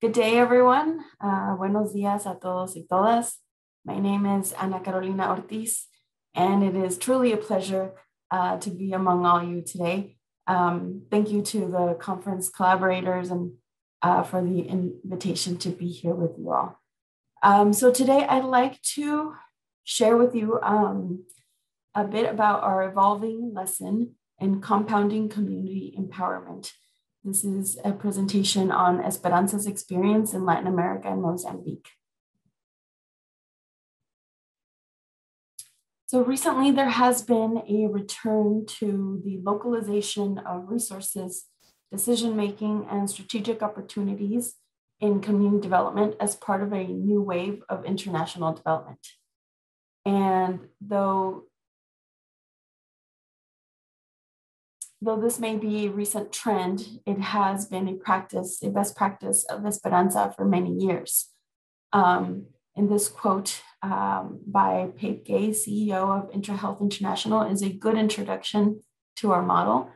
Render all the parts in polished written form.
Good day, everyone. Buenos días a todos y todas. My name is Ana Carolina Ortiz, and it is truly a pleasure to be among all you today. Thank you to the conference collaborators and for the invitation to be here with you all. So today I'd like to share with you a bit about our evolving lesson in compounding community empowerment. This is a presentation on Esperanza's experience in Latin America and Mozambique. So recently there has been a return to the localization of resources, decision-making, and strategic opportunities in community development as part of a new wave of international development. And though this may be a recent trend, it has been a best practice of Esperanza for many years. In this quote by Pape Gay, CEO of IntraHealth International, is a good introduction to our model.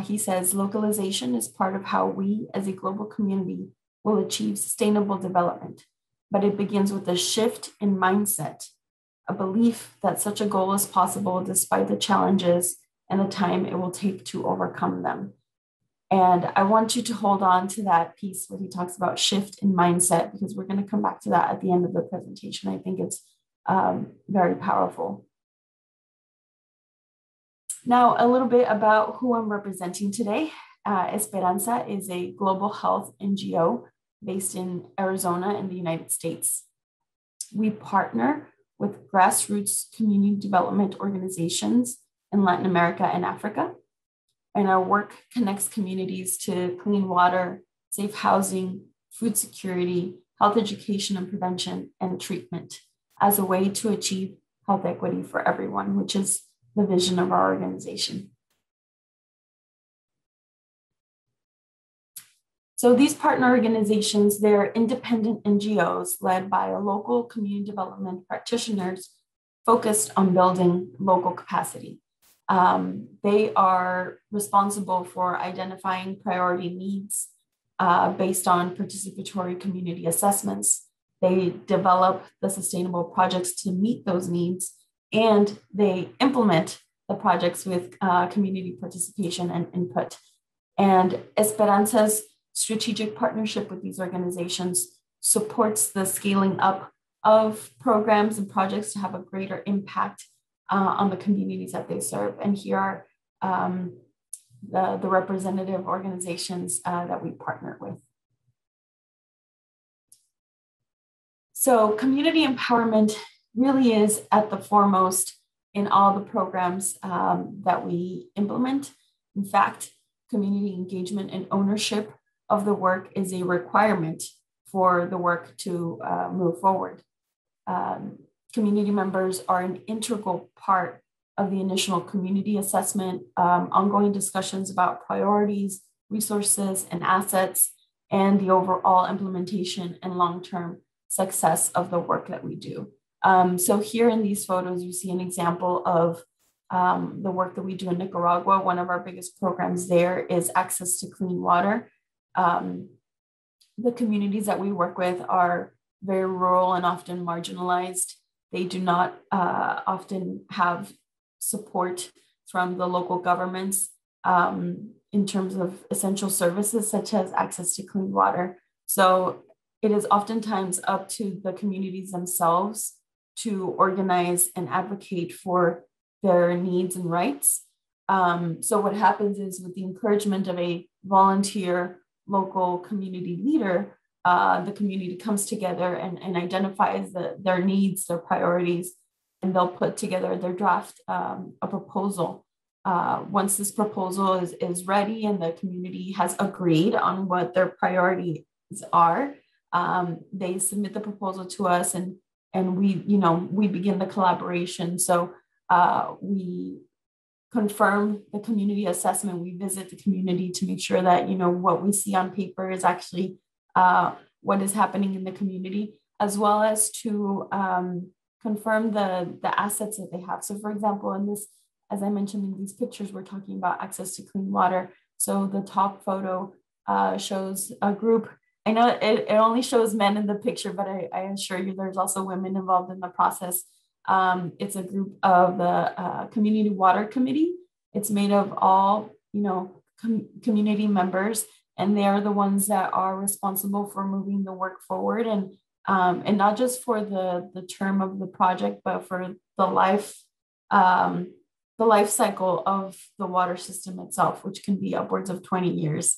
He says, localization is part of how we as a global community will achieve sustainable development, but it begins with a shift in mindset, a belief that such a goal is possible despite the challenges and the time it will take to overcome them. And I want you to hold on to that piece where he talks about shift in mindset, because we're going to come back to that at the end of the presentation. I think it's very powerful. Now, a little bit about who I'm representing today. Esperanza is a global health NGO based in Arizona in the United States. We partner with grassroots community development organizations in Latin America and Africa. And our work connects communities to clean water, safe housing, food security, health education and prevention, and treatment as a way to achieve health equity for everyone, which is the vision of our organization. So these partner organizations, they're independent NGOs led by local community development practitioners focused on building local capacity. They are responsible for identifying priority needs based on participatory community assessments. They develop the sustainable projects to meet those needs, and they implement the projects with community participation and input. And Esperanza's strategic partnership with these organizations supports the scaling up of programs and projects to have a greater impact on the communities that they serve. And here are the representative organizations that we partner with. So community empowerment really is at the foremost in all the programs that we implement. In fact, community engagement and ownership of the work is a requirement for the work to move forward. Community members are an integral part of the initial community assessment, ongoing discussions about priorities, resources, and assets, and the overall implementation and long-term success of the work that we do. So here in these photos, you see an example of the work that we do in Nicaragua. One of our biggest programs there is access to clean water. The communities that we work with are very rural and often marginalized. They do not often have support from the local governments in terms of essential services such as access to clean water. So it is oftentimes up to the communities themselves to organize and advocate for their needs and rights. So what happens is, with the encouragement of a volunteer local community leader, the community comes together and identifies their needs, their priorities, and they'll put together their draft, a proposal. Once this proposal is ready and the community has agreed on what their priorities are, they submit the proposal to us, and we begin the collaboration. So we confirm the community assessment. We visit the community to make sure that what we see on paper is actually what is happening in the community, as well as to confirm the assets that they have. So for example, in this, as I mentioned in these pictures, we're talking about access to clean water. So the top photo shows a group I know it only shows men in the picture, but I assure you there's also women involved in the process. It's a group of the Community Water Committee. It's made of all, community members, and they're the ones that are responsible for moving the work forward, and not just for the term of the project, but for the life cycle of the water system itself, which can be upwards of 20 years.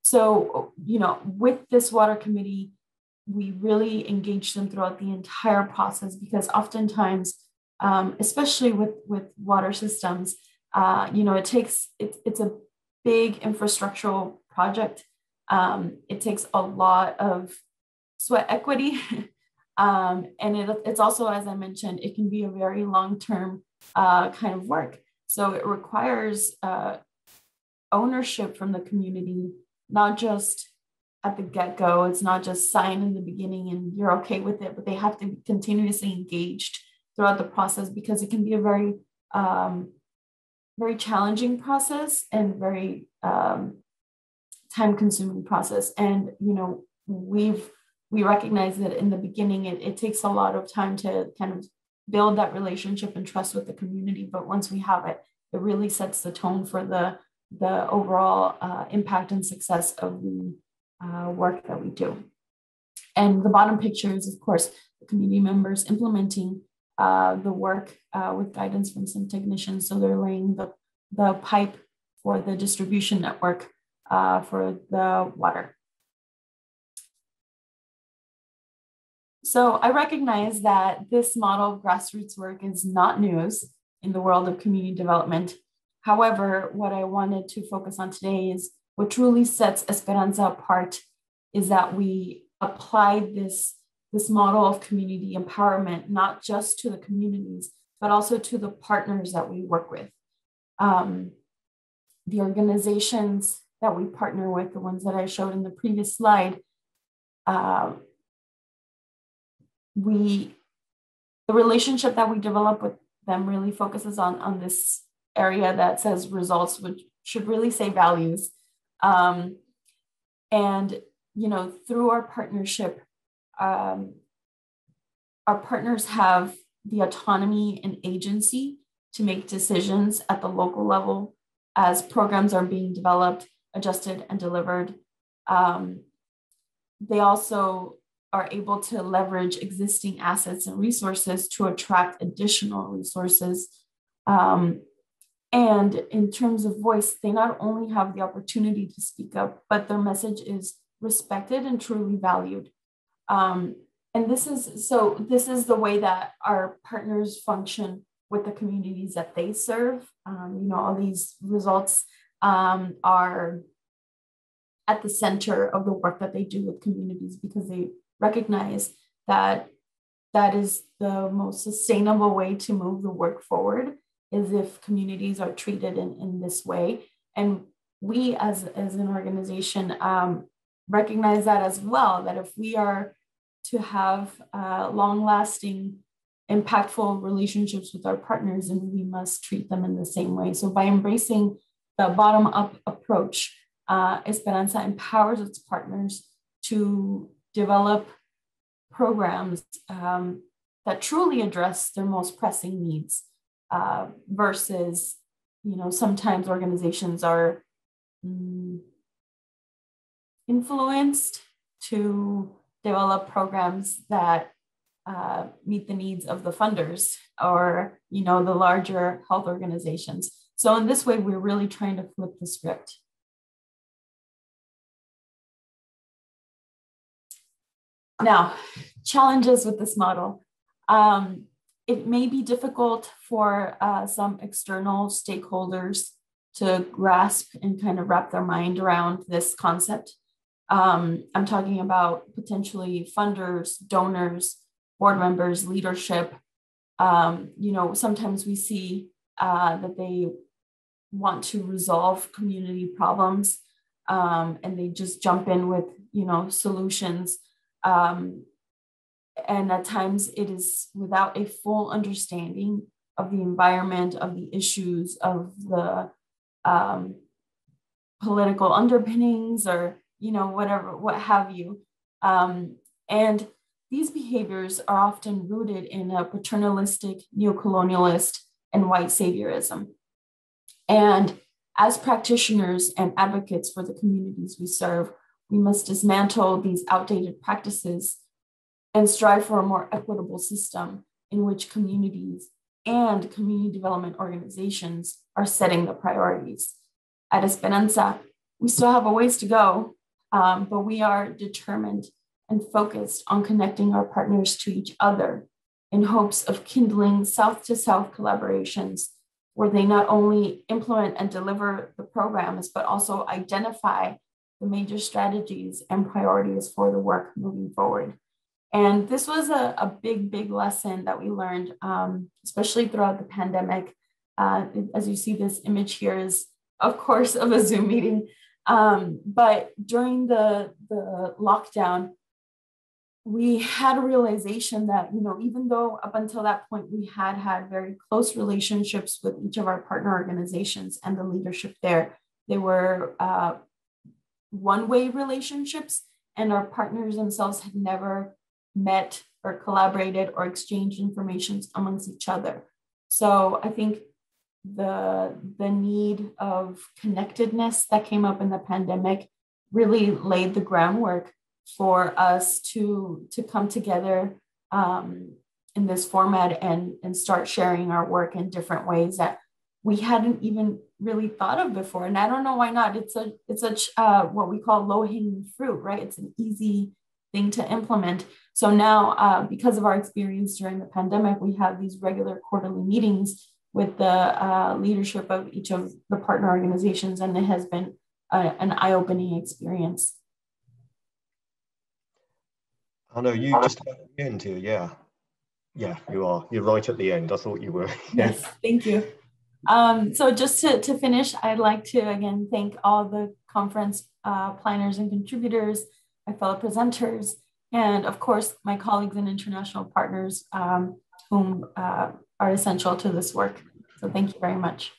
So, with this water committee, we really engage them throughout the entire process, because oftentimes, especially with water systems, it's a big infrastructural project. It takes a lot of sweat equity. And it's also, as I mentioned, it can be a very long-term kind of work. So it requires ownership from the community, not just at the get-go. It's not just sign in the beginning and you're okay with it, but they have to be continuously engaged throughout the process, because it can be a very, very challenging process and very time-consuming process. And, we recognize that in the beginning, it takes a lot of time to kind of build that relationship and trust with the community. But once we have it, it really sets the tone for the overall impact and success of the work that we do. And the bottom picture is, of course, the community members implementing the work with guidance from some technicians. So they're laying the pipe for the distribution network for the water. So I recognize that this model of grassroots work is not news in the world of community development. However, what I wanted to focus on today is what truly sets Esperanza apart is that we apply this model of community empowerment, not just to the communities, but also to the partners that we work with. The organizations that we partner with, the ones that I showed in the previous slide, the relationship that we develop with them really focuses on this area that says results, which should really say values. And, through our partnership, our partners have the autonomy and agency to make decisions at the local level as programs are being developed, adjusted, and delivered. They also are able to leverage existing assets and resources to attract additional resources. And in terms of voice, they not only have the opportunity to speak up, but their message is respected and truly valued. And this is the way that our partners function with the communities that they serve. All these results are at the center of the work that they do with communities, because they recognize that that is the most sustainable way to move the work forward, is if communities are treated in this way. And we as an organization recognize that as well, that if we are to have long-lasting, impactful relationships with our partners, and we must treat them in the same way. So by embracing the bottom-up approach, Esperanza empowers its partners to develop programs that truly address their most pressing needs, versus, sometimes organizations are influenced to develop programs that meet the needs of the funders or, the larger health organizations. So in this way, we're really trying to flip the script. Now, challenges with this model. It may be difficult for some external stakeholders to grasp and kind of wrap their mind around this concept. I'm talking about potentially funders, donors, board members, leadership. Sometimes we see that they want to resolve community problems, and they just jump in with, solutions. And at times it is without a full understanding of the environment, of the issues, of the political underpinnings, or whatever, what have you. And these behaviors are often rooted in a paternalistic, neocolonialist, and white saviorism. And as practitioners and advocates for the communities we serve, we must dismantle these outdated practices and strive for a more equitable system in which communities and community development organizations are setting the priorities. At Esperanza, we still have a ways to go, but we are determined and focused on connecting our partners to each other in hopes of kindling South-to-South collaborations where they not only implement and deliver the programs, but also identify the major strategies and priorities for the work moving forward. And this was a big lesson that we learned, especially throughout the pandemic. As you see, this image here is, of course, of a Zoom meeting. But during the lockdown, we had a realization that, even though up until that point, we had very close relationships with each of our partner organizations and the leadership there, they were one-way relationships, and our partners themselves had never met or collaborated or exchanged information amongst each other. So I think the need of connectedness that came up in the pandemic really laid the groundwork for us to come together in this format and start sharing our work in different ways that we hadn't even really thought of before. And I don't know why not. It's what we call low-hanging fruit, right? It's an easy thing to implement. So now, because of our experience during the pandemic, we have these regular quarterly meetings with the leadership of each of the partner organizations, and it has been an eye-opening experience. I know you just about at the end here, yeah. Yeah, you are. You're right at the end. I thought you were. Yes, thank you. So just to finish, I'd like to again thank all the conference planners and contributors, my fellow presenters, and of course, my colleagues and international partners whom are essential to this work. So thank you very much.